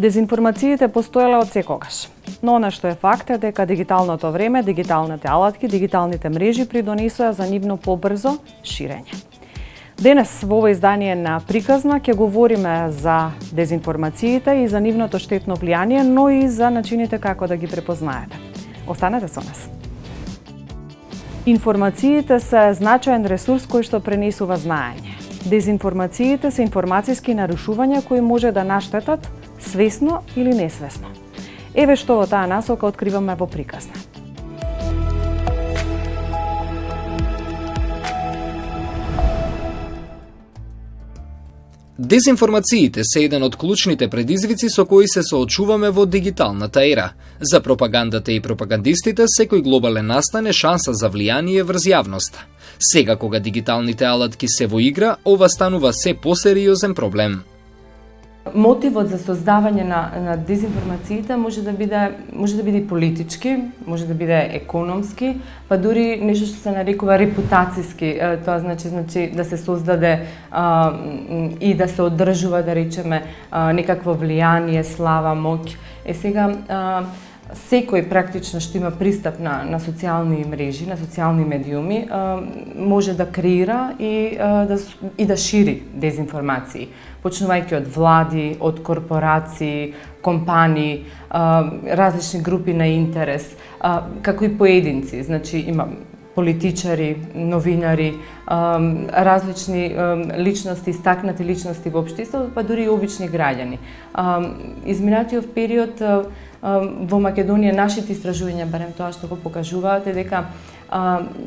Дезинформациите постоеле од секогаш. Но она што е факт е дека дигиталното време, дигиталните алатки, дигиталните мрежи придонесоа за нивно побрзо ширење. Денес во ово издание на Приказна ќе говориме за дезинформациите и за нивното штетно влијание, но и за начините како да ги препознаете. Останете со нас. Информациите се значаен ресурс кој што пренесува знаење. Дезинформациите се информацијски нарушувања кои може да наштетат свесно или несвесно. Еве што во таа насока откриваме во Приказна. Дезинформациите се еден од клучните предизвици со кои се соочуваме во дигиталната ера. За пропагандата и пропагандистите секој глобален настан е шанса за влијание врз јавноста. Сега кога дигиталните алатки се во игра, ова станува се посериозен проблем. Мотивот за создавање на дезинформациите може да биде политички, може да биде економски, па дури нешто што се нарекува репутацијски. Тоа значи да се создаде и да се одржува, да речеме, некакво влијание, слава, моќ. Сега секој практично што има пристап на социјални мрежи, на социјални медиуми, може да креира и да шири дезинформации, почнувајќи од влади, од корпорации, компании, различни групи на интерес, како и поединци. Значи има политичари, новинари, различни личности, истакнати личности во општеството, па дури и обични граѓани. Изминатиот период во Македонија, нашите истражувања, барем тоа што го покажуваат, е дека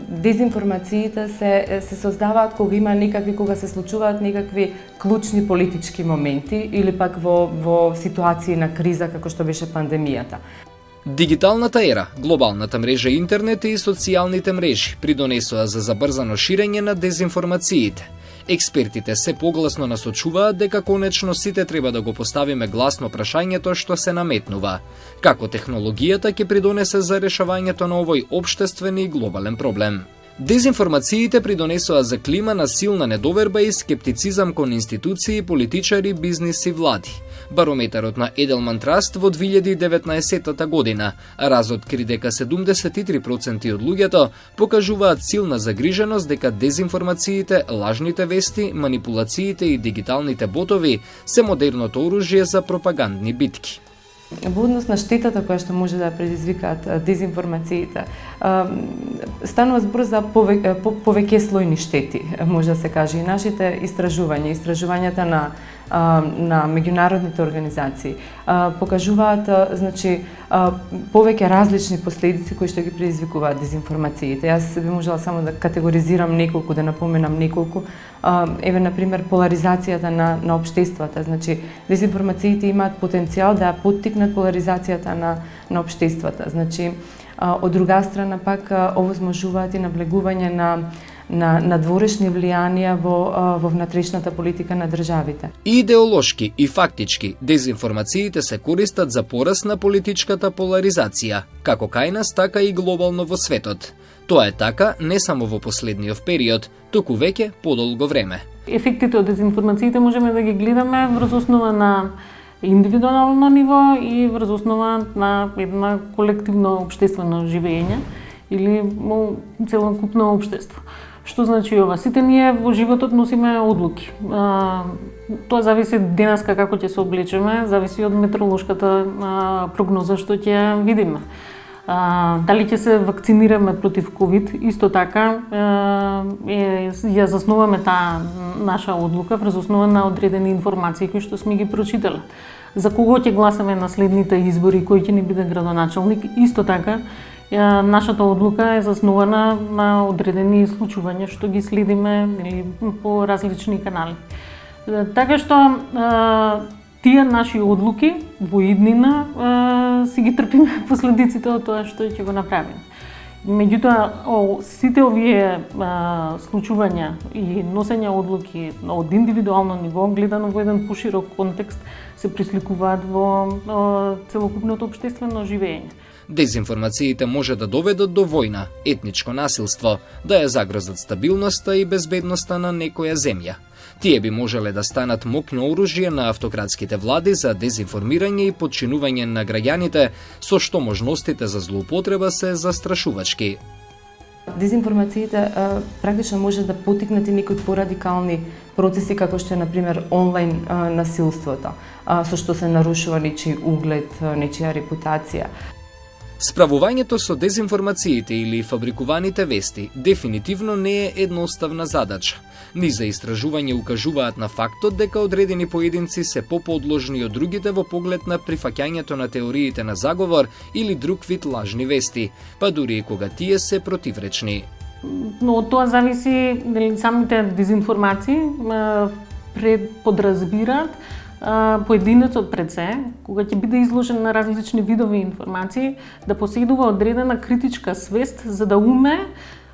дезинформациите се создаваат кога се случуваат некакви клучни политички моменти или пак во ситуации на криза како што беше пандемијата. Дигиталната ера, глобалната мрежа интернет и социјалните мрежи придонесоа за забрзано ширење на дезинформациите. Експертите се погласно насочуваат дека конечно сите треба да го поставиме гласно прашањето што се наметнува. Како технологијата ќе придонесе за решавањето на овој општествен и глобален проблем? Дезинформациите придонесоа за клима на силна недоверба и скептицизам кон институции, политичари, бизнис и влади. Барометарот на Edelman Trust во 2019 година разоткри дека 73% од луѓето покажуваат силна загриженост дека дезинформациите, лажните вести, манипулациите и дигиталните ботови се модерното оружје за пропагандни битки. Во однос на штетата која што може да предизвикаат дезинформациите, станува збор за повеќе слојни штети, може да се каже. И нашите истражувањата на меѓународните организации покажуваат повеќе различни последици кои што ги предизвикуваат дезинформациите. Јас би можела само да категоризирам неколку, да напоменам неколку. Еве, например, поларизацијата на општествата. Значи, дезинформациите имаат потенцијал да поттикнат поларизацијата на општествата. Значи, од друга страна пак овозможуваат и наблегување на дворешни влијанија во внатрешната политика на државите. Идеолошки и фактички, дезинформациите се користат за пораст на политичката поларизација, како кај нас, така и глобално во светот. Тоа е така не само во последниот период, туку веќе подолго време. Ефектите од дезинформациите можеме да ги гледаме врз основа на индивидуално ниво и врз основа на една колективно општествено живење или целокупно општество. Што значи ова? Сите ние во животот носиме одлуки. Тоа зависи денеска како ќе се облечеме, зависи од метеоролошката прогноза што ќе видиме. Дали ќе се вакцинираме против ковид, исто така ја заснуваме таа наша одлука врз основа на одредени информации кои што сме ги прочитале. За кого ќе гласаме на следните избори, кој ќе ни биде градоначелник, исто така нашата одлука е заснувана на одредени случувања што ги следиме или по различни канали. Така што тие наши одлуки во иднина си ги трпиме последиците од тоа што ќе го направиме. Меѓутоа, сите овие случувања и носење одлуки од индивидуално ниво, гледано во еден поширок контекст, се присликуваат во целокупното општествено живење. Дезинформациите може да доведат до војна, етничко насилство, да ја загрозат стабилноста и безбедноста на некоја земја. Тие би можеле да станат мокно оружје на автократските влади за дезинформирање и подчинување на граѓаните, со што можностите за злоупотреба се застрашувачки. Дезинформациите практично може да потикнат и некои порадикални процеси, како што е, например, онлайн насилството, со што се нарушува нечи углед, нечија репутација. Справувањето со дезинформациите или фабрикуваните вести дефинитивно не е едноставна задача. Низа истражување укажуваат на фактот дека одредени поединци се поподложни од другите во поглед на прифаќањето на теориите на заговор или друг вид лажни вести, па дури и кога тие се противречни. Но од тоа зависи дали самите дезинформации подразбираат поединецот пред се, кога ќе биде изложен на различни видови информации, да поседува одредена критичка свест за да уме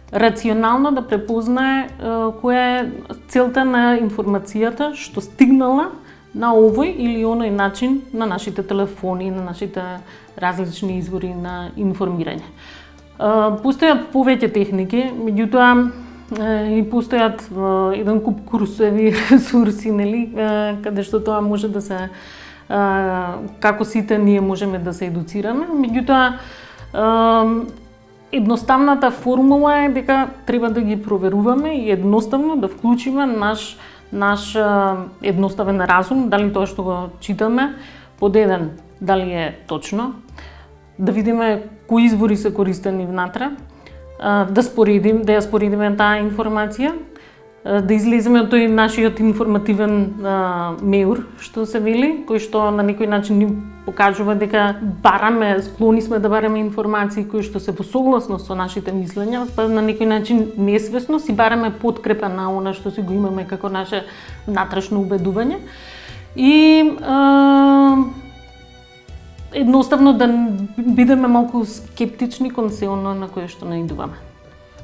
рационално да препознае која е целта на информацијата што стигнала на овој или оној начин на нашите телефони, на нашите различни извори на информирање. Постојат повеќе техники, меѓутоа и постојат еден куп курсови ресурси, нели, каде што тоа може да се како сите ние можеме да се едуцираме, меѓутоа едноставната формула е дека треба да ги проверуваме и едноставно да вклучиме наш едноставен разум, дали тоа што го читаме под еден дали е точно, да видиме кои извори се користени внатре, да ја споредиме таа информација, да излеземе од тој нашиот информативен меур, што се вели, кој што на некој начин ни покажува дека склони сме да бараме информации кои што се во согласност со нашите мислења, па на некој начин несвесно си бараме подкрепа на она што си го имаме како наше внатрешно убедување. И едноставно да бидеме малку скептични кон се оно на кое што наидуваме.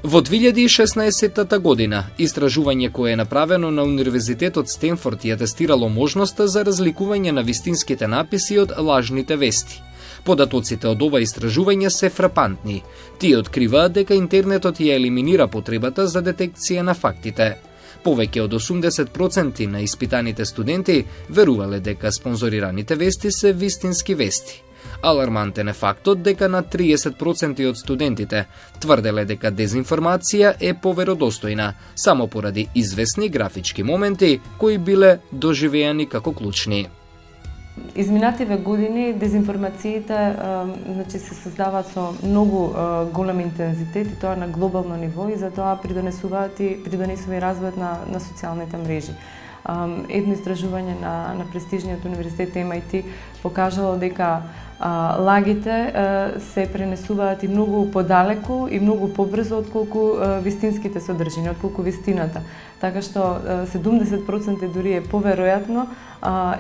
Во 2016 година, истражување кое е направено на Универзитетот Стенфорд ја тестирало можноста за разликување на вистинските написи од лажните вести. Податоците од ова истражување се фрапантни. Тие откриваат дека интернетот ја елиминира потребата за детекција на фактите. Повеќе од 80% на испитаните студенти верувале дека спонзорираните вести се вистински вести. Алармантен е фактот дека на 30% од студентите тврделе дека дезинформација е поверодостојна, само поради известни графички моменти кои биле доживеани како клучни. Изминативе години дезинформациите се создаваат со многу голем интензитет и тоа на глобално ниво и затоа придонесува и развојот на социјалните мрежи. Едно истражување на престижниот универзитет MIT покажало дека лагите се пренесуваат и многу подалеку и многу побрзо отколку вистинските содржини, отколку вистината. Така што 70% дури е поверојатно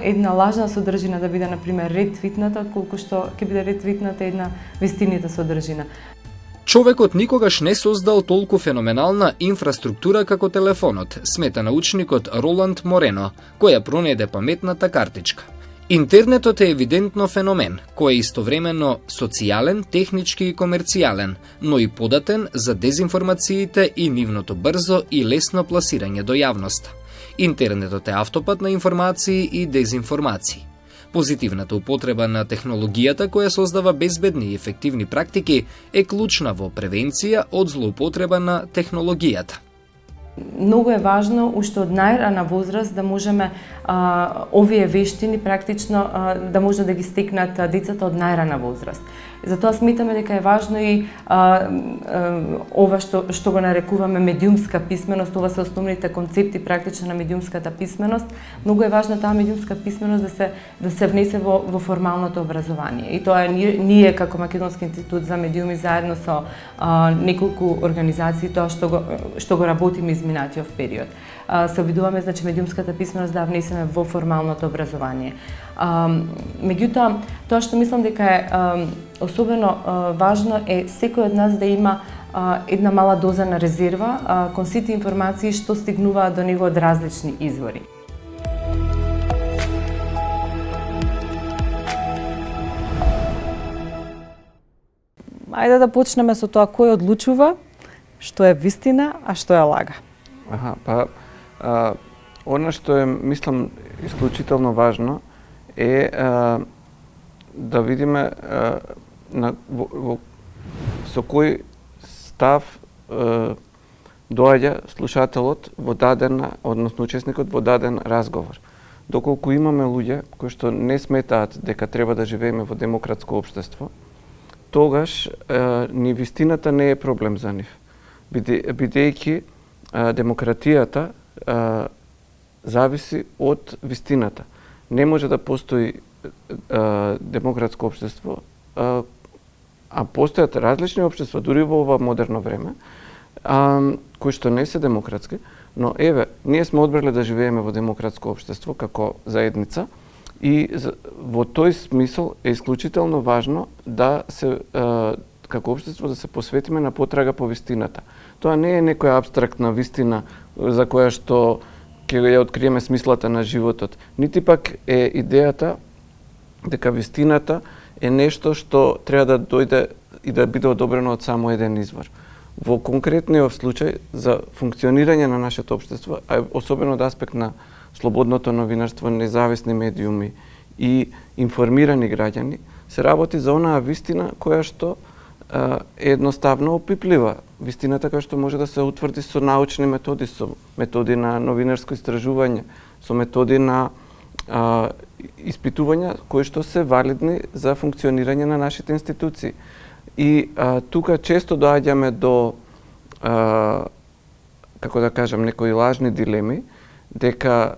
една лажна содржина да биде, например, ретвитната, отколку што ќе биде ретвитната една вистинита содржина. Човекот никогаш не создал толку феноменална инфраструктура како телефонот, смета научникот Роланд Морено, која пронеде паметната картичка. Интернетот е евидентно феномен, кој е истовремено социјален, технички и комерцијален, но и податен за дезинформациите и нивното брзо и лесно пласирање до јавноста. Интернетот е автопат на информации и дезинформации. Позитивната употреба на технологијата која создава безбедни и ефективни практики е клучна во превенција од злоупотреба на технологијата. Многу е важно уште од најрана возраст да можеме овие вештини практично да може да ги стекнат децата од најрана возраст. Затоа сметаме дека е важно и ова што го нарекуваме медиумска писменост, ова се основните концепти практично на медиумската писменост. Многу е важно таа медиумска писменост да се внесе во формалното образование. И тоа ние како Македонски институт за медиуми заедно со неколку организации тоа што го работиме изминатиот период. Се обидуваме медиумската писменост да внесеме во формалното образование. Меѓутоа, тоа што мислам дека е особено важно е секој од нас да има една мала доза на резерва кон сите информации што стигнуваат до него од различни извори. Ајде да почнеме со тоа кој одлучува што е вистина, а што е лага. Она што е, мислам, исклучително важно е да видиме со кој став доаѓа слушателот во дадена, односно учесникот во даден разговор. Доколку имаме луѓе кои што не сметаат дека треба да живееме во демократско општество, тогаш ни вистината не е проблем за нив. Бидејќи демократијата зависи од вистината. Не може да постои демократско општество, а постојат различни општества, дури во ова модерно време, кои што не се демократски, но еве, ние сме одбрале да живееме во демократско општество како заедница и во тој смисол е исклучително важно да се како општество да се посветиме на потрага по вистината. Тоа не е некоја апстрактна вистина за која што ќе ја откриеме смислата на животот, нити пак е идејата дека вистината е нешто што треба да дојде и да биде одобрено од само еден извор. Во конкретниот случај за функционирање на нашето општество, а особено од аспект на слободното новинарство, независни медиуми и информирани граѓани, се работи за онаа вистина која што е едноставно опиплива. Вистината која што може да се утврди со научни методи, со методи на новинарско истражување, со методи на испитувања кои што се валидни за функционирање на нашите институции. И тука често доаѓаме до, како да кажам, некои лажни дилеми, дека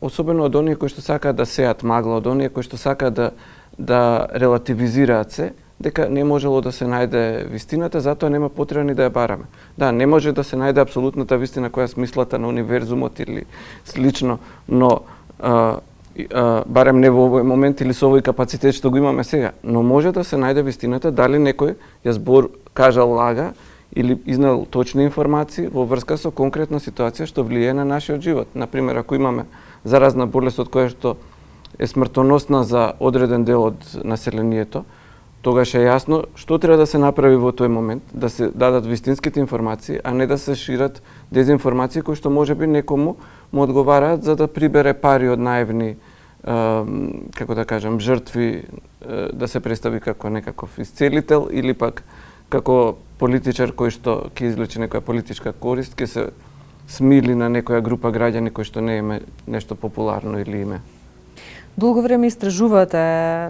особено од оние кои што сакаат да сеат магла, од оние кои што сакаат да релативизираат се, дека не можело да се најде вистината, затоа нема потреба ни да ја бараме. Да, не може да се најде апсолутната вистина која е смислата на универзумот или слично, но барем не во овој момент или со овој капацитет што го имаме сега, но може да се најде вистината дали некој ја кажал лага или изнел точни информации во врска со конкретна ситуација што влијае на нашиот живот. Например, ако имаме заразна болест од која што е смртоносна за одреден дел од населението, тогаш е јасно што треба да се направи во тој момент, да се дадат вистинските информации, а не да се шират дезинформации кои што можеби некому му одговараат за да прибере пари од наивни, како да кажам, жртви, да се представи како некаков исцелител или пак како политичар кој што ќе извлече некоја политичка корист, ќе се смили на некоја група граѓани кои што не име нешто популарно или име. Долго време истражувате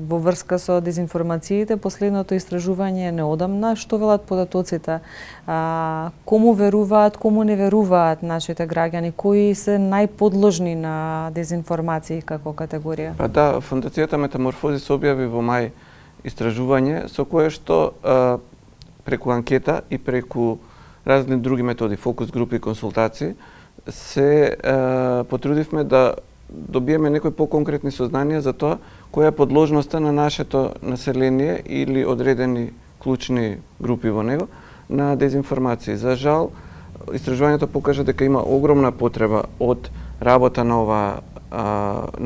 во врска со дезинформациите. Последното истражување е неодамна. Што велат податоците? Кому веруваат, кому не веруваат нашите граѓани? Кои се најподложни на дезинформации како категорија? Па да, Фондацијата Метаморфози се објави во мај истражување со кое што преку анкета и преку разни други методи, фокус групи и консултации, се потрудивме да добиеме некои поконкретни сознанија за тоа која е подложноста на нашето население или одредени клучни групи во него на дезинформации. За жал, истражувањето покажа дека има огромна потреба од работа на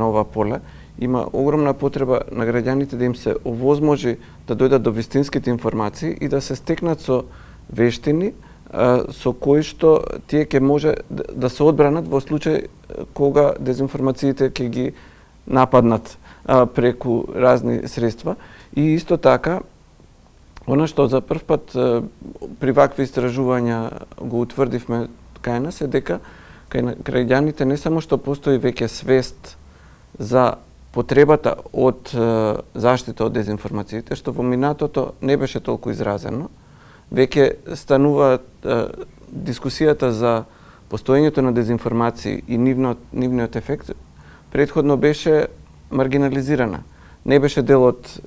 ова поле. Има огромна потреба на граѓаните да им се овозможи да дојдат до вистинските информации и да се стекнат со вештини со кои што тие ќе може да се одбранат во случај кога дезинформациите ќе ги нападнат преку разни средства. И исто така, она што за прв пат при вакви истражувања го утврдивме кај нас е дека кај граѓаните не само што постои веќе свест за потребата од заштита од дезинформациите, што во минатото не беше толку изразено, веќе станува дискусијата за постоењето на дезинформации и нивниот ефект претходно беше маргинализирана. Не беше дел од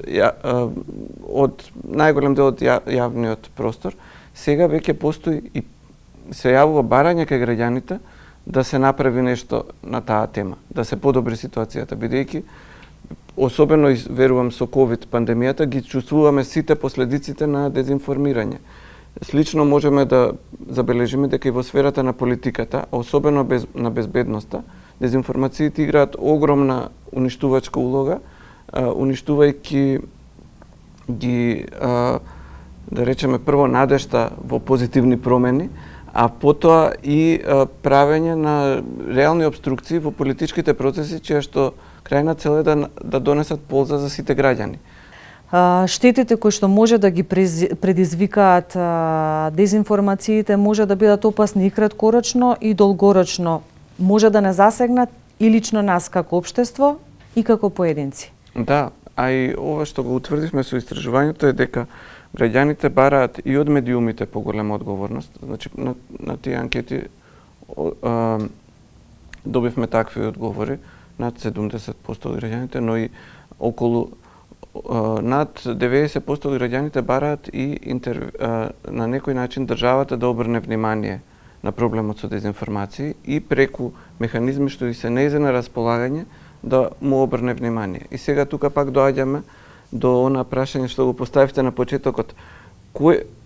најголем дел од јавниот простор. Сега веќе постои и се јавува барање кај граѓаните да се направи нешто на таа тема, да се подобри ситуацијата, бидејќи особено верувам со ковид пандемијата ги чувствуваме сите последиците на дезинформирање. Слично можеме да забележиме дека и во сферата на политиката, а особено на безбедноста, дезинформациите играат огромна уништувачка улога, уништувајќи ги, да речеме, прво надежта во позитивни промени, а потоа и правење на реални обструкции во политичките процеси, чија што крајна цел е да донесат полза за сите граѓани. Штетите кои што може да ги предизвикаат дезинформациите може да бидат опасни и краткорочно и долгорочно. Може да не засегнат и лично нас како општество и како поединци. Да, а и ова што го утврдивме со истражувањето е дека граѓаните бараат и од медиумите поголема одговорност. Значи, на тие анкети добивме такви одговори, над 70% од граѓаните, но и околу над 90% од граѓаните бараат и на некој начин државата да обрне внимание на проблемот со дезинформации и преку механизми што и се нејзе на располагање да му обрне внимание. И сега тука пак доаѓаме до она прашање што го поставивте на почетокот.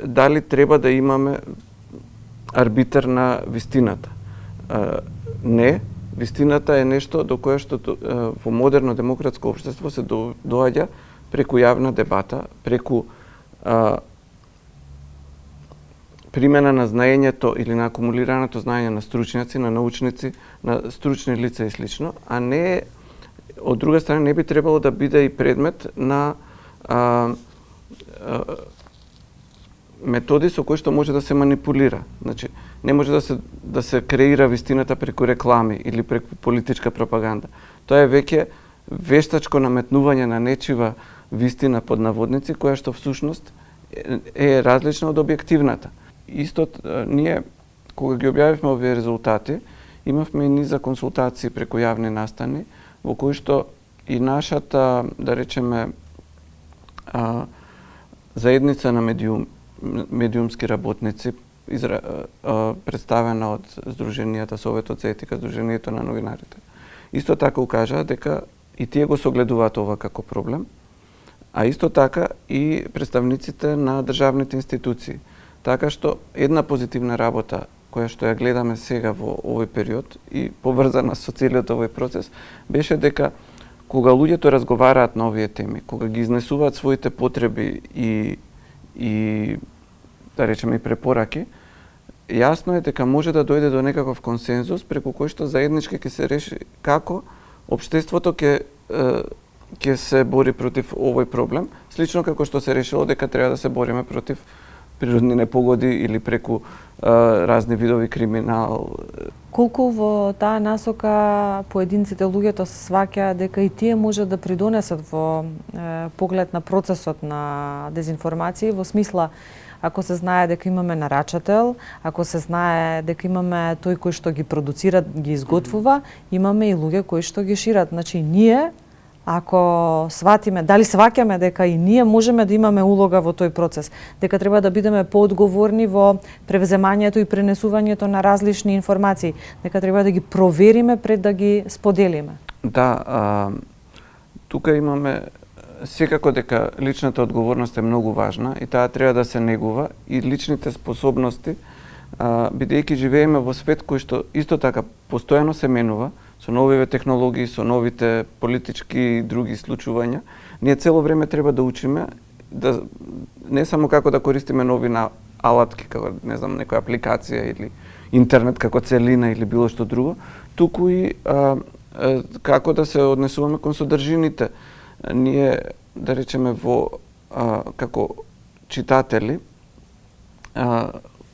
Дали треба да имаме арбитар на вистината? Не, вистината е нешто до кое што во модерно демократско општество се доаѓа преку јавна дебата, преку примена на знаењето или на акумулираното знаење на стручњаци, на научници, на стручни лица и слично, а не од друга страна не би требало да биде и предмет на методи со кои што може да се манипулира. Значи, не може да се креира вистината преку реклами или преку политичка пропаганда. Тоа е веќе вештачко наметнување на нечива вистина под наводници, која што всушност е различна од објективната. Исто, ние, кога ги објавивме овие резултати, имавме и низ за консултации преку јавни настани, во кои што и нашата, да речеме, заедница на медиумски работници, представена од Сдруженијата Советот за етика, Сдруженијето на новинарите, исто така укажаа дека и тие го согледуваат ова како проблем, а исто така и представниците на државните институции. Така што една позитивна работа која што ја гледаме сега во овој период и поврзана со целиот овој процес, беше дека кога луѓето разговараат на овие теми, кога ги изнесуваат своите потреби и да речеме и препораки, јасно е дека може да дојде до некаков консензус преку кој што заеднички ќе се реши како општеството ќе се бори против овој проблем, слично како што се решило дека треба да се бориме против природни непогоди или преку разни видови криминал. Колку во таа насока поединците луѓето сваќаат дека и тие може да придонесат во поглед на процесот на дезинформации, во смисла ако се знае дека имаме нарачател, ако се знае дека имаме тој кој што ги продуцира, ги изготвува, имаме и луѓе кои што ги шират. Значи ние ако сватиме, дали сваќаме дека и ние можеме да имаме улога во тој процес, дека треба да бидеме поодговорни во превземањето и пренесувањето на различни информации, дека треба да ги провериме пред да ги споделиме. Да, тука имаме секако дека личната одговорност е многу важна и таа треба да се негува и личните способности, бидејќи живееме во свет кој што исто така постојано се менува, со новите технологии, со новите политички и други случувања, ние цело време треба да учиме да не само како да користиме нови алатки, како не знам некоја апликација или интернет како целина или било што друго, туку и како да се однесуваме кон содржините. Ние да речеме како читатели,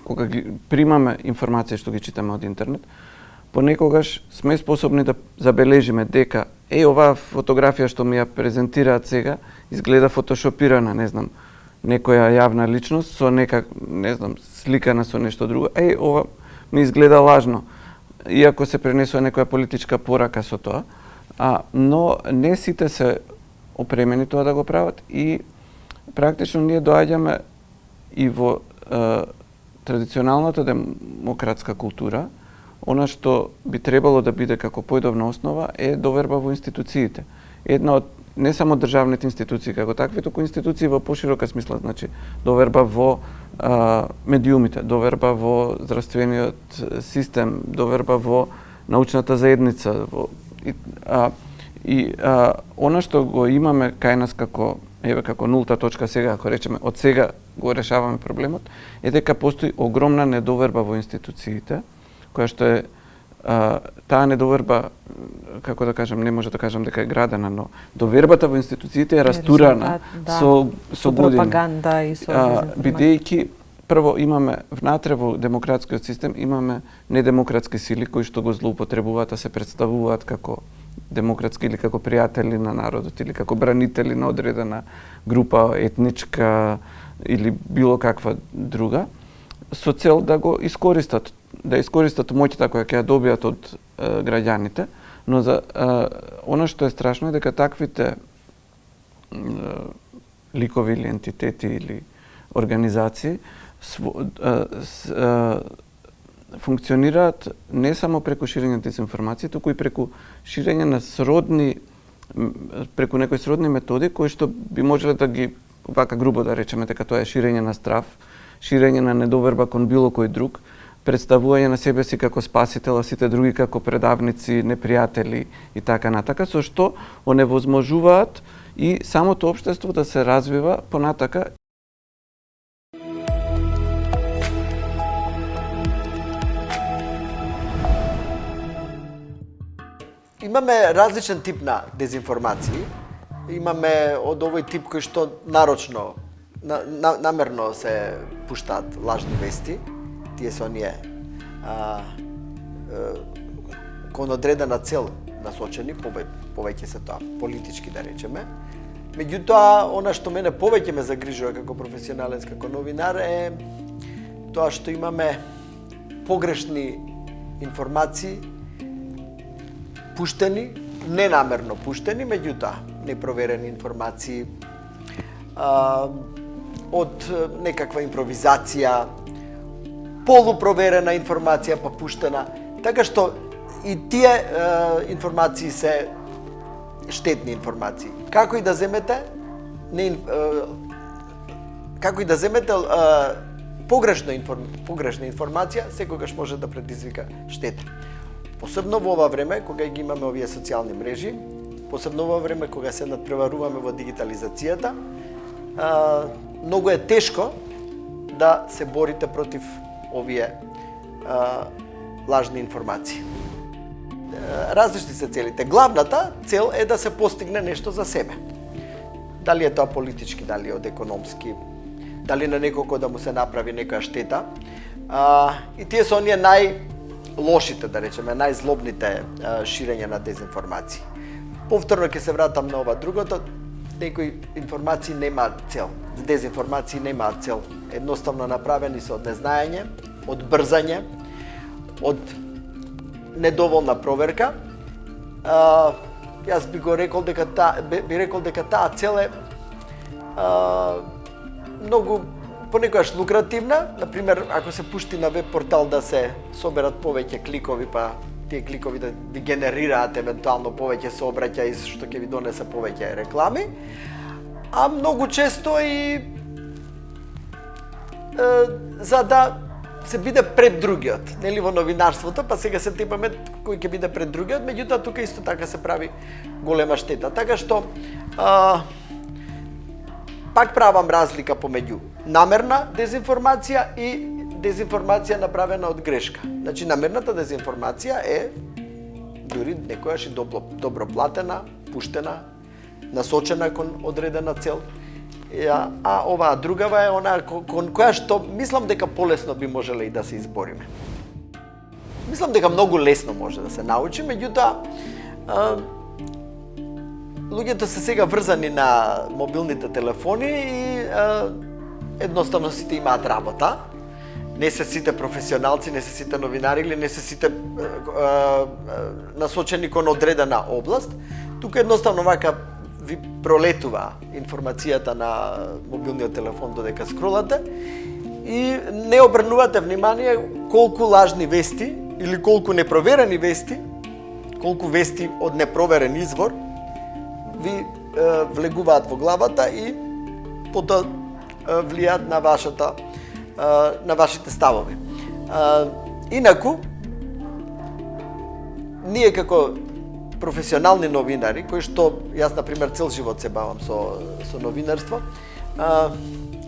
кога ги примаме информации што ги читаме од интернет, понекогаш сме способни да забележиме дека оваа фотографија што ми ја презентираат сега изгледа фотошопирана, не знам, некоја јавна личност со сликана со нешто друго. Ова ми изгледа лажно, иако се пренесува некоја политичка порака со тоа, но не сите се опремени тоа да го прават и практично ние доаѓаме и во традиционалната демократска култура. Она што би требало да биде како појдовна основа е доверба во институциите. Една од не само државните институции како такви, туку институции во поширока смисла, значи доверба во медиумите, доверба во здравствениот систем, доверба во научната заедница, она што го имаме кај нас како нулта точка сега, ако речеме, од сега го решаваме проблемот, е дека постои огромна недоверба во институциите, која што е таа недоверба, како да кажам, не може да кажам дека е градена, но довербата во институциите е растурана со години. Пропаганда и со бидејќи прво имаме внатре во демократскиот систем имаме недемократски сили кои што го злоупотребуваат, а се представуваат како демократски или како пријатели на народот или како бранители на одредена група етничка или било каква друга, со цел да го искористат, моќта која ќе ја добијат од граѓаните, но за она што е страшно е дека таквите ликови или ентитети или организации функционираат не само преку ширење на дезинформација, туку и преку ширење на преку некои сродни методи кои што би можеле да ги, вака грубо да речеме, дека тоа е ширење на страв, ширење на недоверба кон било кој друг, представување на себе си како спасител, а сите други како предавници, непријатели и така натака, со што оневозможуваат и самото општество да се развива понатака. Имаме различен тип на дезинформации. Имаме од овој тип кој што нарочно, намерно се пуштаат лажни вести. Тие се оние кон одредена цел насочени, повеќе се тоа политички да речеме. Меѓутоа, она што мене повеќе ме загрижува како професионалец, како новинар е тоа што имаме погрешни информации пуштени, ненамерно пуштени, меѓутоа непроверени информации од некаква импровизација, полупроверена информација па пуштена, така што и тие информации се штетни информации. Како и да земете, погрешна информација секогаш може да предизвика штета. Посебно во ова време кога ги имаме овие социјални мрежи, посебно во ова време кога се надпреваруваме во дигитализацијата, многу е тешко да се борите против овие лажни информации. Различни се целите. Главната цел е да се постигне нешто за себе. Дали е тоа политички, дали од економски, дали на некој да му се направи некоја штета. И тие се оние најлошите, да речеме, најзлобните ширење на дезинформации. Повторно ќе се вратам на ова другото. Некои информации немаат цел. Дезинформации немаат цел. Едноставно направени се од незнаење, од брзање, од недоволна проверка. Јас би рекол дека таа цел е многу понекогаш лукративна. Например, ако се пушти на веб портал да се соберат повеќе кликови, па тие кликови да ви генерираат евентуално повеќе сообраќаи што ќе ви донесе повеќе реклами, а многу често и за да се биде пред другиот, нели во новинарството, па сега се тепаме кој ќе биде пред другиот, меѓутоа тука исто така се прави голема штета. Така што пак правам разлика помеѓу намерна дезинформација и дезинформација направена од грешка. Значи, намерната дезинформација е дури некојаш и добро платена, пуштена, насочена кон одредена цел. А оваа другава е она кон која што мислам дека полесно би можеле и да се избориме. Мислам дека многу лесно може да се научи, меѓутоа луѓето се сега врзани на мобилните телефони и едноставно сите имаат работа. Не се сите професионалци, не се сите новинари или не се сите насочени кон одредена област. Тука едноставно вака ви пролетува информацијата на мобилниот телефон додека скролате и не обрнувате внимание колку лажни вести или колку непроверени вести, колку вести од непроверен извор ви влегуваат во главата и потоа влијаат на вашите ставови. Инаку, ние како професионални новинари, кои што јас на пример цел живот се бавам со новинарство,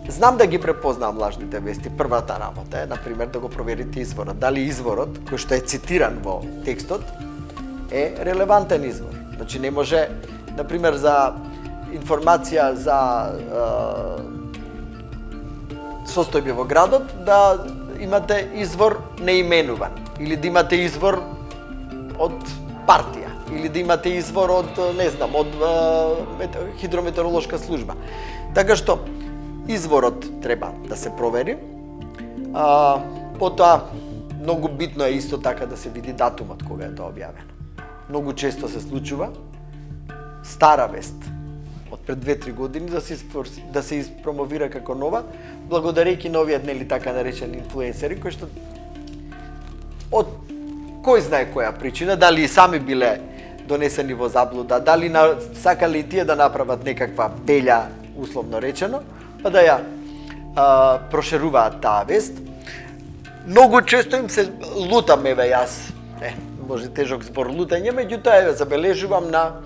знам да ги препознавам лажните вести. Првата работа е, на пример, да го проверите изворот. Дали изворот кој што е цитиран во текстот е релевантен извор. Значи не може, на пример, за информација за состојби во градот да имате извор неименуван или да имате извор од партија или да имате извор од, не знам, од хидрометеоролошка служба. Така што изворот треба да се провери. Потоа многу битно е исто така да се види датумот кога е тоа објавено. Многу често се случува стара вест од пред 2-3 години да се испромовира како нова, благодарејќи на овие нели така наречени инфлуенсери кои што од кој знае која причина, дали и сами биле донесени во заблуда, дали сакале и тие да направат некаква белја, условно речено, па да ја прошеруваат таа вест. Многу често им се лутам, еве јас, може тежок збор лутање, меѓутоа забележувам на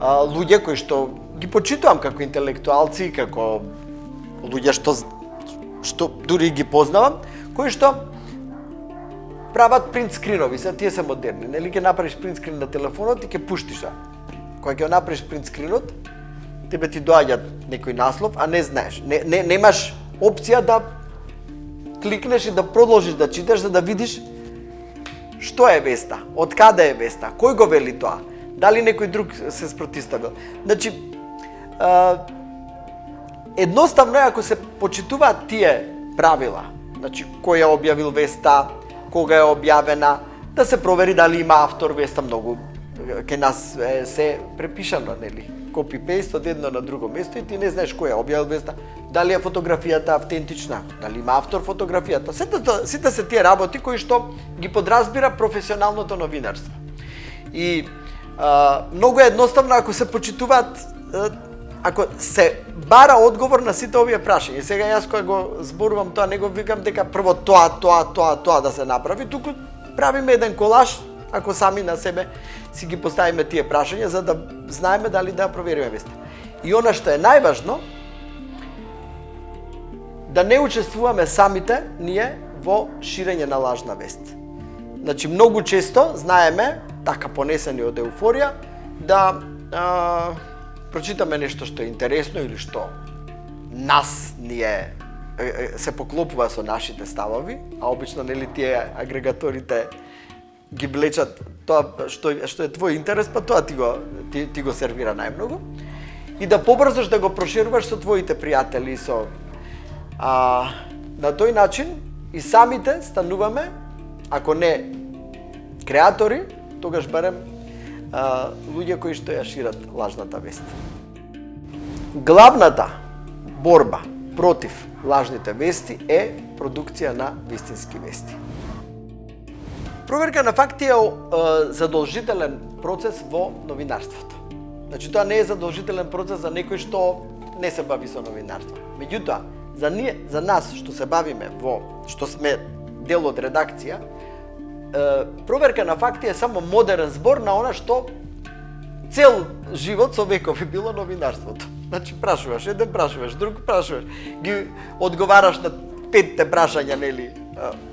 луѓе кои што ги почитувам како интелектуалци, како луѓе што дури ги познавам, кои што прават принт скринови, тие се модерни, нели ќе направиш принт скрин на телефонот и ќе пуштиш. Кога ќе направиш принт скринот, тебе ти доаѓа некој наслов, а не знаеш. Немаш опција да кликнеш и да продолжиш да читаш за да видиш што е веста, од каде е веста, кој го вели тоа, дали некој друг се спротиставил. Значи, едноставно е ако се почитуваат тие правила, значи кој е објавил веста, кога е објавена, да се провери дали има автор веста. Многу кај нас се препишано, нели? Копи-пейст од едно на друго место и ти не знаеш кој е објавил веста, дали е фотографијата автентична, дали има автор фотографијата. Сите се тие работи кои што ги подразбира професионалното новинарство. И многу е едноставно ако се почитуваат, ако се бара одговор на сите овие прашања. Сега јас кога го зборувам тоа, не го викам дека прво тоа да се направи, туку правиме еден колаж, ако сами на себе си ги поставиме тие прашања, за да знаеме дали да провериме веста. И она што е најважно, да не учествуваме самите ние во ширење на лажна вест. Значи, многу често знаеме, така понесени од еуфорија, да прочитаме нешто што е интересно или што нас се поклопува со нашите ставови, а обично нели тие агрегаторите ги влечат тоа што е твој интерес, па тоа ти го сервира најмногу. И да побрзаш да го прошируваш со твоите пријатели, на тој начин и самите стануваме, ако не креатори, тогаш барем луѓе кои што ја шират лажната вест. Главната борба против лажните вести е продукција на вистински вести. Проверка на факти е задолжителен процес во новинарството. Значи, тоа не е задолжителен процес за некој што не се бави со новинарство. Меѓутоа, за нас што се бавиме што сме дел од редакција, проверка на факти е само модерен збор на она што цел живот со векови било новинарството. Значи, прашуваш, еден прашуваш, друг прашуваш, ги одговараш на 5 прашања, нели,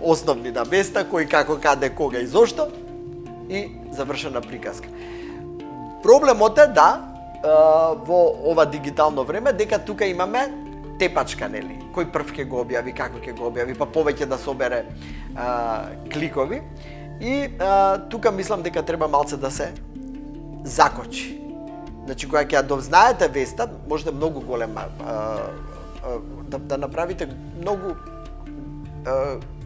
основни на веста, кој, како, каде, кога и зошто, и завршена приказка. Проблемот е во ова дигитално време, дека тука имаме тепачка, нели, кој прв ќе го објави, како ќе го објави, па повеќе да собере кликови. И тука мислам дека треба малце да се закочи. Значи, кога ќе ја дознаете веста, можете многу голема, да направите многу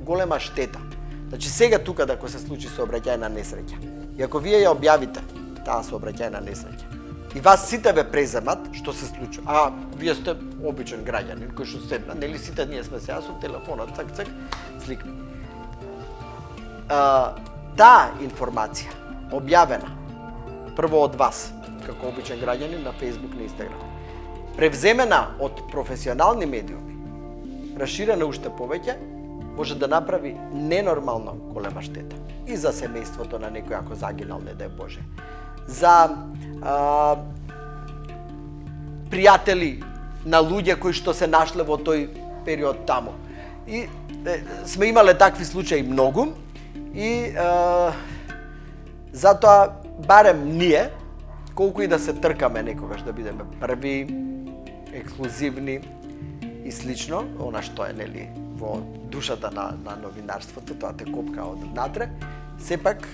голема штета. Значи, сега тука ако се случи сообраќајна несреќа, и ако вие ја објавите таа сообраќајна несреќа, и вас сите ве преземат, што се случи, а вие сте обичен граѓанин кој што седна, нели сите ние сме сега со телефонот, цак, сликни. Таа информација, објавена, прво од вас, како обичен граѓанин на Facebook, на Instagram, превземена од професионални медиуми, расширена уште повеќе, може да направи ненормално голема штета. И за семејството на некој ако загинал, не дај Боже. за пријатели на луѓе кои што се нашле во тој период таму. И сме имале такви случаи многу и затоа барем ние, колку и да се тркаме некогаш да бидеме први, ексклузивни и слично, она што е нели во душата на новинарството, тоа те копка од внатре, сепак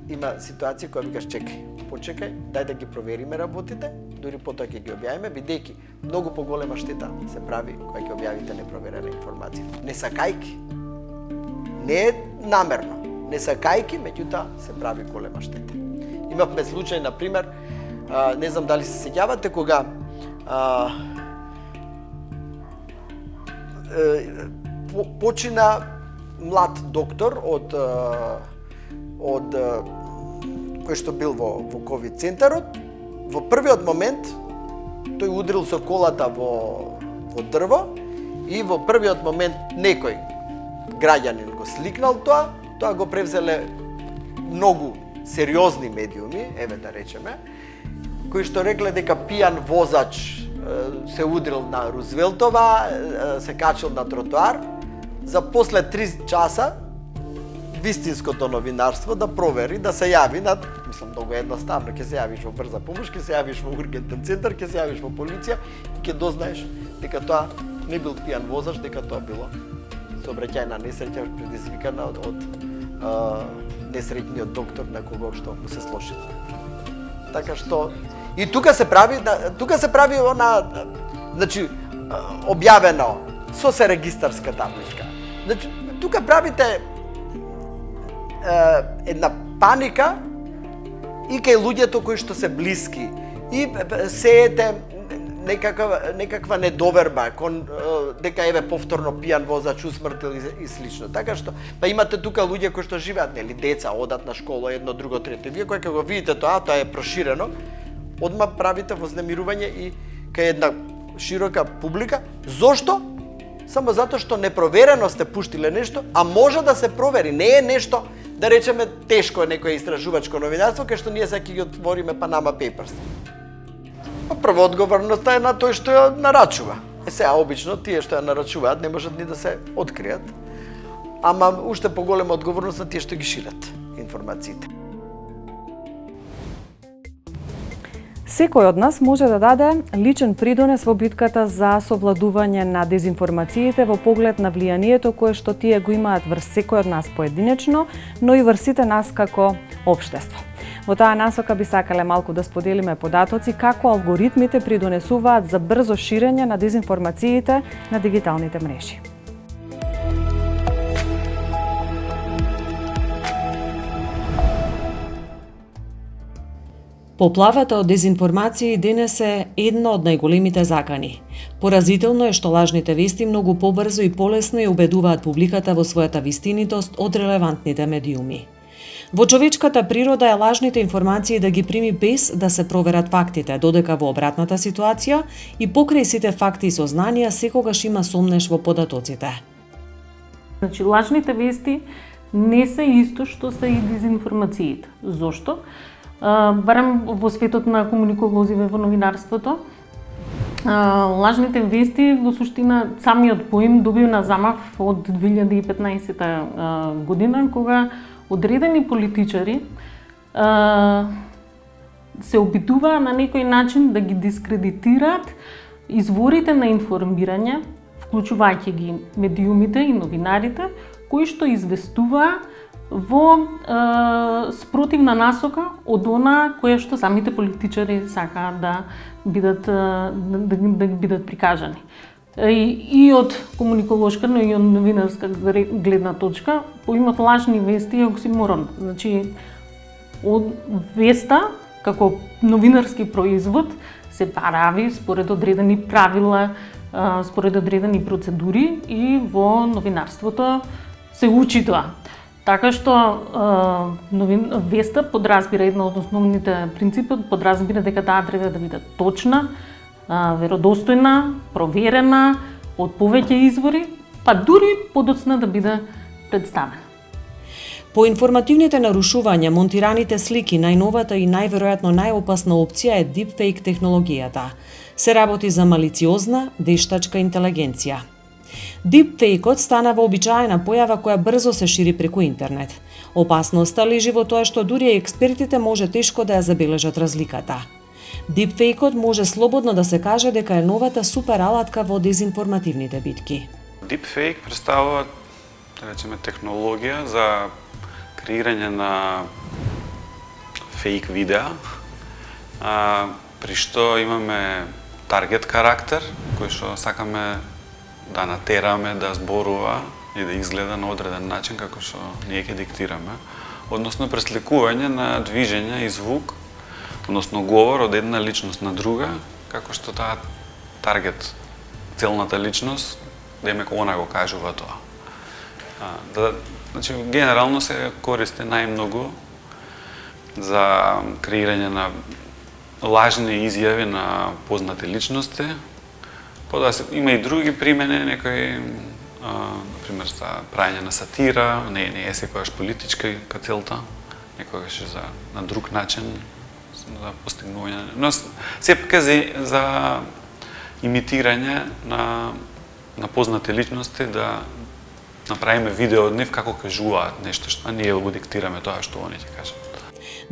има ситуација која викаш почекај, дај да ги провериме работите, дури потоа ќе ги објавиме, бидејќи многу поголема штета се прави кога ќе објавите непроверена информација. Не сакајки, не е намерно, не сакајки, меѓутоа се прави голема штета. Имавме случај, на пример, не знам дали се сеќавате, кога почина млад доктор од кој што бил во ковид центарот. Во првиот момент тој удрил со колата во дрво и во првиот момент некој граѓанин го сликнал тоа го превзеле многу сериозни медиуми, еве да речеме, кои што рекле дека пијан возач се удрил на Рузвелтова, се качил на тротоар, за после 3 часа вистинското новинарство да провери, да се јави на, мислам, многу едноставно, ќе се јавиш во брза помош, ќе се јавиш во ургентен центар, ќе се јавиш во полиција и ќе дознаеш дека тоа не бил пијан возач, дека тоа било сообраќајна несреќа предизвикана од несреќниот доктор на кого што му се сложил. Така што и тука се прави она, значи објавено со се регистарска табличка. Значи тука правите една паника и кај луѓето кои што се блиски и сеете некаква недоверба дека еве повторно пијан возач усмртил и слично. Така што па имате тука луѓе кои што живеат, нели, деца одат на школа, едно, друго, трето. Вие кои кога го видите тоа е проширено, одма правите вознемирување и кај една широка публика. Зошто? Само затоа што непроверено сте пуштиле нешто, а може да се провери. Не е нешто, да речеме, тешко некое истражувачко новинарство, кај што ние сега ќе ги отвориме Panama Papers. Прва одговорноста е на тој што ја нарачува. Сега обично тие што ја нарачуваат не можат ни да се откријат. Ама уште поголема одговорност на тие што ги шират информациите. Секој од нас може да даде личен придонес во битката за совладување на дезинформациите во поглед на влијанието кое што тие го имаат врз секој од нас поединечно, но и врз сите нас како општество. Во таа насока би сакале малку да споделиме податоци како алгоритмите придонесуваат за брзо ширење на дезинформациите на дигиталните мрежи. Поплавата од дезинформации денес е една од најголемите закани. Поразително е што лажните вести многу побрзо и полесно ја убедуваат публиката во својата вистинитост од релевантните медиуми. Во човечката природа е лажните информации да ги прими без да се проверат фактите, додека во обратната ситуација и покрај сите факти и сознанија секогаш има сомнеш во податоците. Значи, лажните вести не се исто што се и дезинформациите. Зошто? Барем во светот на комуниколозиве во новинарството, лажните вести во суштина самиот поим добил на замав од 2015 година, кога одредени политичари се обидуваа на некој начин да ги дискредитираат изворите на информирање, вклучувајќи ги медиумите и новинарите, кои што известуваа во спротивна насока од она која што самите политичари сакаат да бидат прикажани. И од комуниколошка, но и од новинарска гледна точка, поимот лажни вести е оксиморон. Значи, од веста, како новинарски производ, се прави според одредени правила, според одредени процедури и во новинарството се учи тоа. Така што веста подразбира една од основните принципи, подразбира дека таа треба да биде точна, веродостојна, проверена од повеќе извори, па дури подоцна да биде представена. По информативните нарушувања, монтираните слики, најновата и најверојатно најопасна опција е deepfake технологијата. Се работи за малициозна, дештачка интелигенција. Deepfake-от станава обичаена појава која брзо се шири преку интернет. Опасноста лежи во тоа што дури и експертите може тешко да ја забележат разликата. Deepfake-от може слободно да се каже дека е новата супер алатка во дезинформативните битки. Deepfake представува, да речеме, технологија за креирање на фейк видеа, при што имаме таргет карактер, кој што сакаме да натераме да зборува и да изгледа на одреден начин како што ние ќе диктираме, односно пресликување на движење и звук, односно говор од една личност на друга, како што таа таргет, целната личност, демек она го кажува тоа. Значи, генерално се користи најмногу за креирање на лажни изјави на познати личности. Има и други примени, некои, например, за правење на сатира, не е секогаш политичка целта, некогаш на друг начин за постигнување. Но сепак за имитирање на познати личности, да направиме видео од нив како кажуваат нешто, што ние го диктираме тоа што они ќе кажат.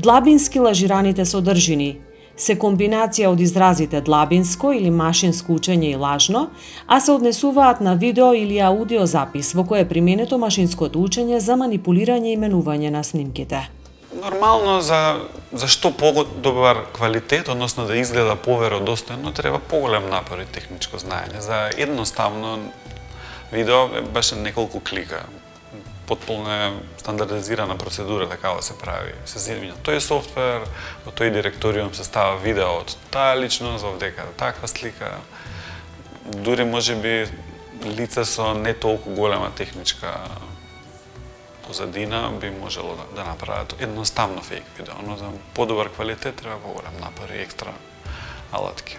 Длабински лажираните содржини се комбинација од изразите длабинско или машинско учење и лажно, а се однесуваат на видео или аудио запис во кој е применето машинското учење за манипулирање и именување на снимките. Нормално за што подобар квалитет, односно да изгледа поверодостојно, треба поголем напор и техничко знаење. За едноставно видео беше неколку клика. Потполно е стандардизирана процедура така да се прави. Се зимја тој софтвер, во тој директориум се става видео од таа личност, овдека таква слика. Дури можеби лице со не толку голема техничка позадина би можело да направат едноставно фейк видео, но за подобар квалитет треба поголем напор и екстра алатки.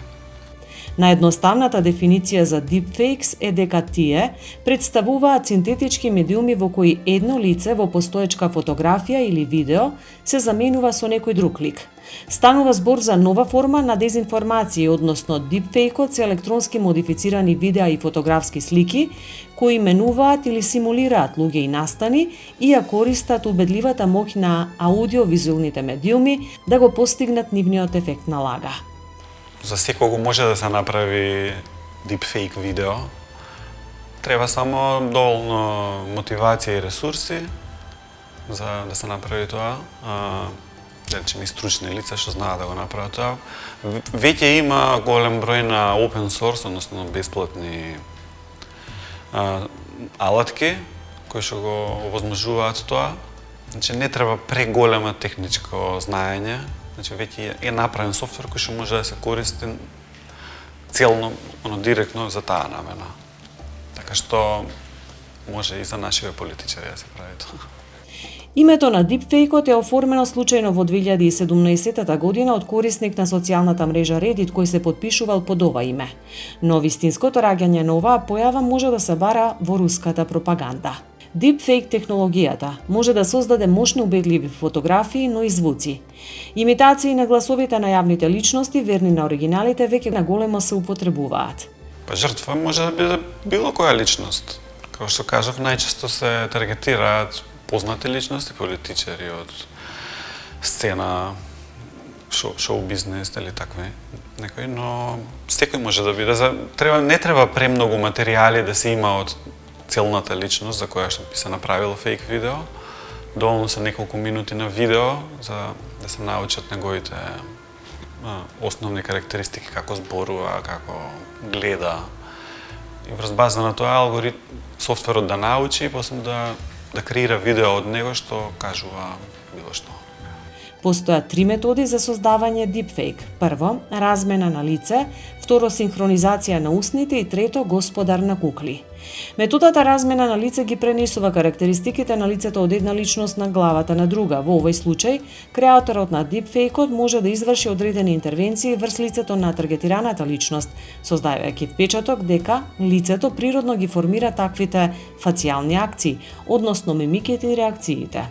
Наједноставната дефиниција за deepfakes е дека тие представуваат синтетички медиуми во кои едно лице во постоечка фотографија или видео се заменува со некој друг лик. Станува збор за нова форма на дезинформација, односно deepfake-от се електронски модифицирани видеа и фотографски слики кои именуваат или симулираат луѓе и настани и ја користат убедливата моќ на аудиовизуелните медиуми да го постигнат нивниот ефект на лага. За секого може да се направи deepfake видео. Треба само доволно мотивација и ресурси за да се направи тоа. Да речеме и стручни лица што знаат да го направат тоа. Веќе има голем број на open source, односно бесплатни алатки кои што го овозможуваат тоа. Значи не треба преголема техничко знаење. Значи веќе е направен софтвер кој што може да се користи целно, директно за таа намена. Така што може и за нашите политичари да се прави тоа. Името на deepfake-от е оформено случајно во 2017 година од корисник на социјалната мрежа Reddit кој се подпишувал под ова име. Но вистинското раѓање на оваа појава може да се бара во руската пропаганда. Deepfake технологијата може да создаде мощни убедливи фотографии, но и звуци. Имитации на гласовите на јавните личности, верни на оригиналите, веќе на големо се употребуваат. Па жртва може да биде било која личност. Како што кажав, најчесто се таргетираат познати личности, политичари од сцена, шоу бизнес или такви некои, но секој може да биде. Не треба премногу материјали да се има од целната личност за која што би се направило фейк видео. Доволно се неколку минути на видео за да се научат неговите основни карактеристики, како зборува, како гледа. И врз база на тоа софтверот да научи и после да креира видео од него што кажува било што. Постојат 3 методи за создавање deepfake. Прво, размена на лице, второ, синхронизација на устните и трето, господар на кукли. Методата размена на лице ги пренесува карактеристиките на лицето од една личност на главата на друга. Во овој случај, креаторот на deepfake-от може да изврши одредени интервенции врз лицето на таргетираната личност, создавајќи впечаток дека лицето природно ги формира таквите фацијални акции, односно мимиките и реакциите.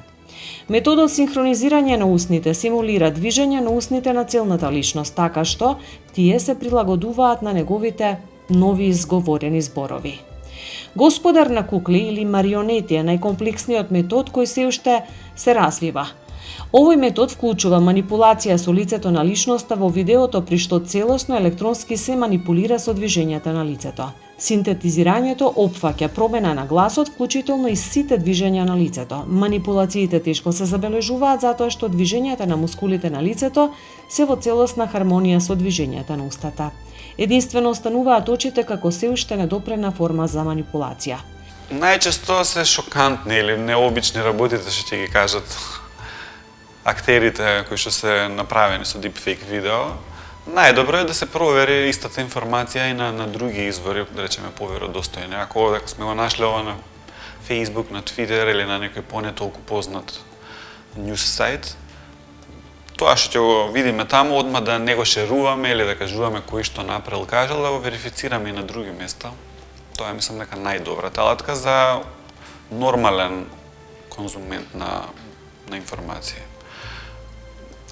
Методот синхронизирање на устните симулира движење на устните на целната личност, така што тие се прилагодуваат на неговите нови изговорени зборови. Господар на кукли или марионети е најкомплексниот метод кој се уште се развива. Овој метод вклучува манипулација со лицето на личноста во видеото при што целосно електронски се манипулира со движењата на лицето. Синтетизирањето опфаќа промена на гласот, вклучително и сите движења на лицето. Манипулациите тешко се забележуваат затоа што движењата на мускулите на лицето се во целосна хармонија со движењата на устата. Единствено остануваат очите како се уште недопрена форма за манипулација. Најчесто се шокантни или необични работите што ќе ги кажат актерите кои што се направени со deepfake видео. Најдобро е да се провери истата информација и на други извори, да речеме поверодостојни. Ако сме го нашли ова на Facebook, на Twitter или на некој поне толку познат news сайт, тоа што ќе го видиме таму, одма да не го шеруваме или да кажуваме кој што направил кажал, да го верифицираме и на други места. Тоа е, мислам, дека најдобрата алатка за нормален конзумент на информација.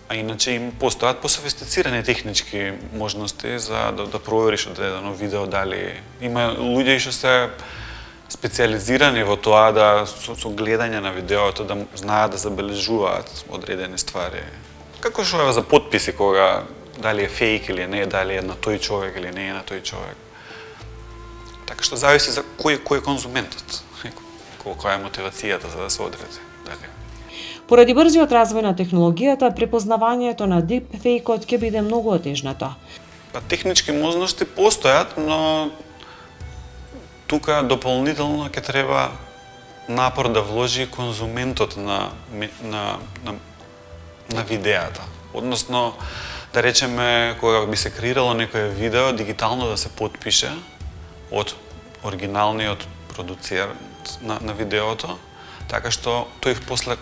А иначе им постојат пософистицирани технички можности за да провериш одредено видео дали има луѓе што се специализирани во тоа да со гледање на видеото да знаат да забележуваат одредени ствари. Како што е за потписи кога дали е фейк или не, дали е на тој човек или не е на тој човек. Така што зависи за кој е конзументот, колка е мотивацијата за да се одреди. Дали. Поради брзиот развој на технологијата, препознавањето на дипфейкот ќе биде многу отежнато. Технички можности постојат, но тука дополнително ќе треба напор да вложи конзументот на видеата. Односно, да речеме, кога би се креирало некое видео, дигитално да се подпише од оригиналниот продуцент на видеото, така што тој после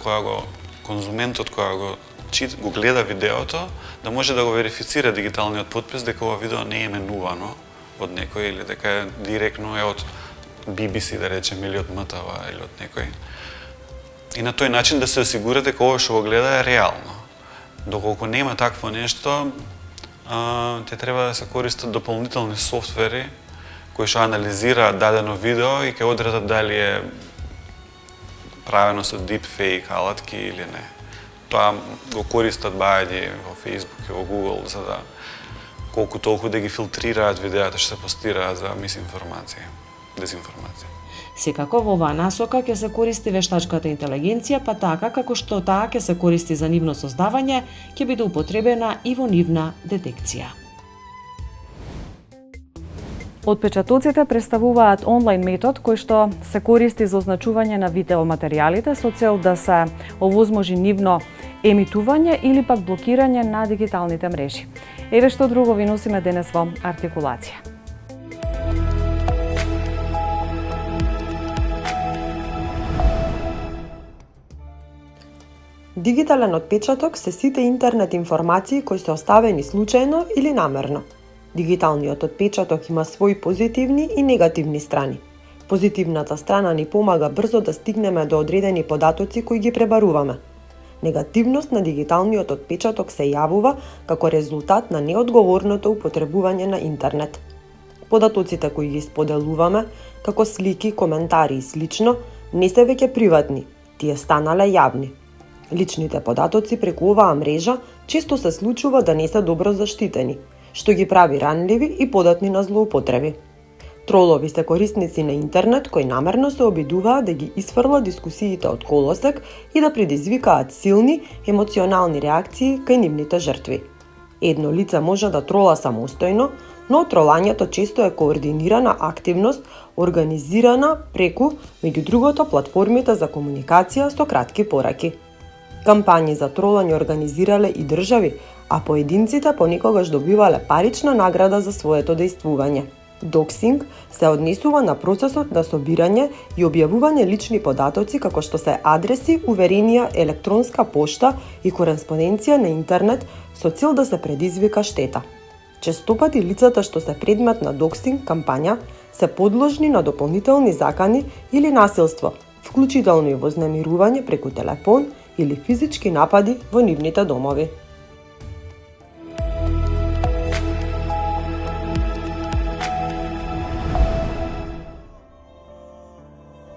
конзументот кога го гледа видеото, да може да го верифицира дигиталниот подпис дека ова видео не е именувано од некој или дека е директно од BBC, да речеме, или од МТВ или од некој. И на тој начин да се осигура дека ова што го гледа е реално. Доколку нема такво нешто, те треба да се користат дополнителни софтвери кои што анализираат дадено видео и ќе одредат дали е правено со deepfake алатки или не. Тоа го користат бајади во Facebook и во Google за да колку толку да ги филтрираат видеата што се постираат за мисинформација, дезинформација. Секако во оваа насока ќе се користи вештачката интелигенција, па така како што таа ќе се користи за нивно создавање, ќе биде употребена и во нивна детекција. Отпечатоците представуваат онлайн метод кој што се користи за означување на видеоматеријалите со цел да се овозможи нивно емитување или пак блокирање на дигиталните мрежи. Еве што друго ви носиме денес во артикулација. Дигитален отпечаток се сите интернет информации кои се оставени случајно или намерно. Дигиталниот отпечаток има своји позитивни и негативни страни. Позитивната страна ни помага брзо да стигнеме до одредени податоци кои ги пребаруваме. Негативност на дигиталниот отпечаток се јавува како резултат на неодговорното употребување на интернет. Податоците кои ги споделуваме, како слики, коментари и слично, не се веќе приватни, тие станале јавни. Личните податоци преку оваа мрежа често се случува да не се добро заштитени, што ги прави ранливи и податни на злоупотреби. Тролови се корисници на интернет кои намерно се обидуваат да ги исфрлат дискусиите од колосек и да предизвикаат силни емоционални реакции кај нивните жртви. Едно лице може да трола самостојно, но тролањето често е координирана активност организирана преку, меѓу другото, платформите за комуникација со кратки пораки. Кампањи за тролање организирале и држави, а поединците понекогаш добивале парична награда за своето дејствување. Доксинг се однесува на процесот на собирање и објавување лични податоци како што се адреси, уверенија, електронска пошта и кореспонденција на интернет со цел да се предизвика штета. Честопати лицата што се предмет на доксинг кампања се подложни на дополнителни закани или насилство, вклучително и вознемирување преку телефон или физички напади во нивните домови.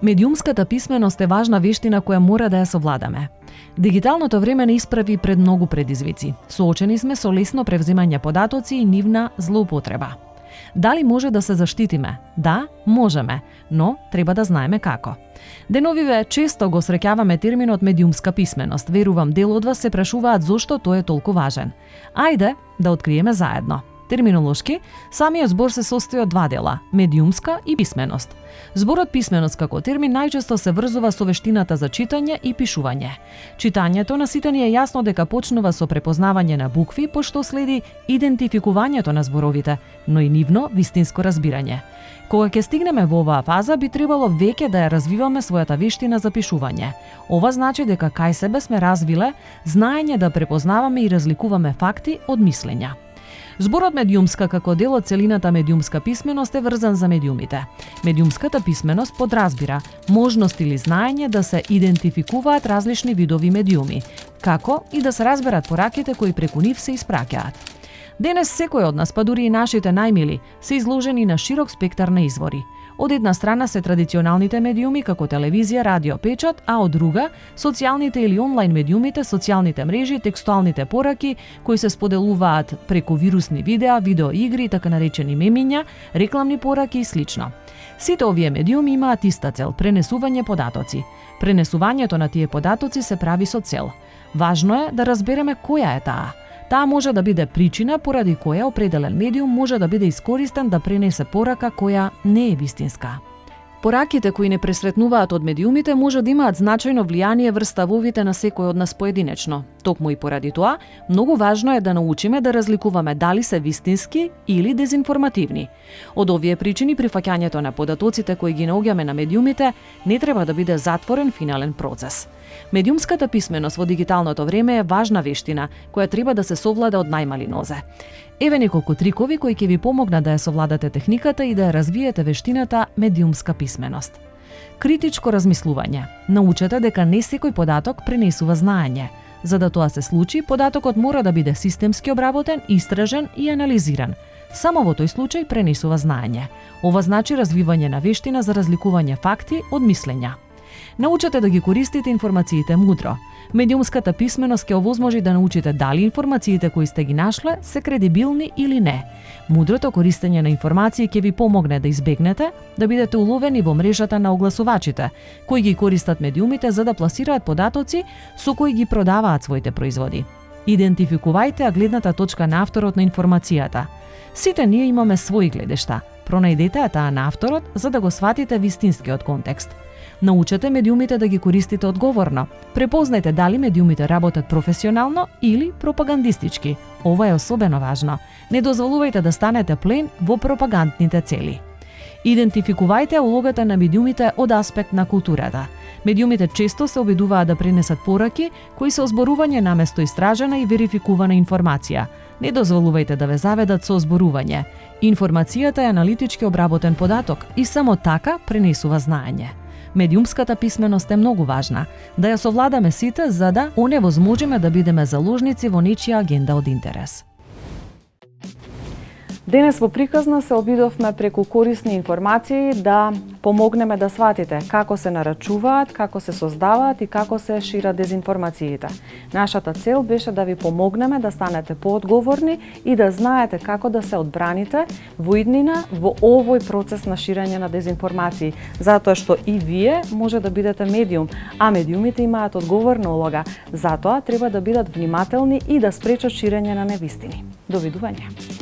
Медиумската писменост е важна вештина која мора да ја совладаме. Дигиталното време не исправи пред многу предизвици. Соочени сме со лесно превземање податоци и нивна злоупотреба. Дали може да се заштитиме? Да, можеме, но треба да знаеме како. Деновиве често го среќаваме терминот медиумска писменост. Верувам дел од вас се прашуваат зошто тој е толку важен. Ајде да откриеме заедно. Терминолошки, самиот збор се состои од два дела – медиумска и писменост. Зборот писменост како термин најчесто се врзува со вештината за читање и пишување. Читањето на сите ни е јасно дека почнува со препознавање на букви, пошто следи идентификувањето на зборовите, но и нивно вистинско разбирање. Кога ќе стигнеме во оваа фаза, би требало веќе да ја развиваме својата вештина за пишување. Ова значи дека кај себе сме развиле знаење да препознаваме и разликуваме факти од мислења. Зборот медиумска како дел од целината медиумска писменост е врзан за медиумите. Медиумската писменост подразбира можност или знаење да се идентификуваат различни видови медиуми, како и да се разберат пораките кои преку нив се испраќаат. Денес секој од нас, па дури и нашите најмили, се изложени на широк спектар на извори. Од една страна се традиционалните медиуми како телевизија, радио, печат, а од друга социјалните или онлайн медиумите, социјалните мрежи, текстуалните пораки кои се споделуваат преку вирусни видеа, видеоигри, така наречени мемиња, рекламни пораки и слично. Сите овие медиуми имаат иста цел – пренесување податоци. Пренесувањето на тие податоци се прави со цел. Важно е да разбереме која е таа. Таа може да биде причина поради која определен медиум може да биде искористен да пренесе порака која не е вистинска. Пораките кои не пресретнуваат од медиумите може да имаат значајно влијание врз ставовите на секој од нас поединечно. Токму и поради тоа, многу важно е да научиме да разликуваме дали се вистински или дезинформативни. Од овие причини прифаќањето на податоците кои ги наоѓаме на медиумите не треба да биде затворен финален процес. Медиумската писменост во дигиталното време е важна вештина која треба да се совлада од најмали нозе. Еве неколку трикови кои ќе ви помогнат да ја совладате техниката и да ја развиете вештината медиумска писменост. Критичко размислување. Научете дека не секој податок пренесува знаење. За да тоа се случи, податокот мора да биде системски обработен, истражен и анализиран. Само во тој случај пренесува знаење. Ова значи развивање на вештина за разликување факти од мислења. Научете да ги користите информациите мудро. Медиумската писменост ќе овозможи да научите дали информациите кои сте ги нашле се кредибилни или не. Мудрото користење на информации ќе ви помогне да избегнете да бидете уловени во мрежата на огласувачите, кои ги користат медиумите за да пласираат податоци со кои ги продаваат своите производи. Идентификувајте гледната точка на авторот на информацијата. Сите ние имаме своји гледишта. Пронајдете ја таа на авторот за да го сватите вистинскиот контекст. Научете медиумите да ги користите одговорно. Препознајте дали медиумите работат професионално или пропагандистички. Ова е особено важно. Не дозволувајте да станете плен во пропагандните цели. Идентификувајте улогата на медиумите од аспект на културата. Медиумите често се обидуваат да пренесат пораки кои се озборување наместо истражена и верификувана информација. Не дозволувајте да ве заведат со озборување. Информацијата е аналитички обработен податок и само така пренесува знаење. Медиумската писменост е многу важна, да ја совладаме сите за да оневозможиме да бидеме заложници во нечија агенда од интерес. Денес во приказна се обидовме преку корисни информации да помогнеме да сватите како се нарачуваат, како се создаваат и како се шират дезинформациите. Нашата цел беше да ви помогнеме да станете поодговорни и да знаете како да се одбраните во иднина во овој процес на ширење на дезинформации, затоа што и вие може да бидете медиум, а медиумите имаат одговорна улога. Затоа треба да бидат внимателни и да спречат ширење на невистини. Довидување.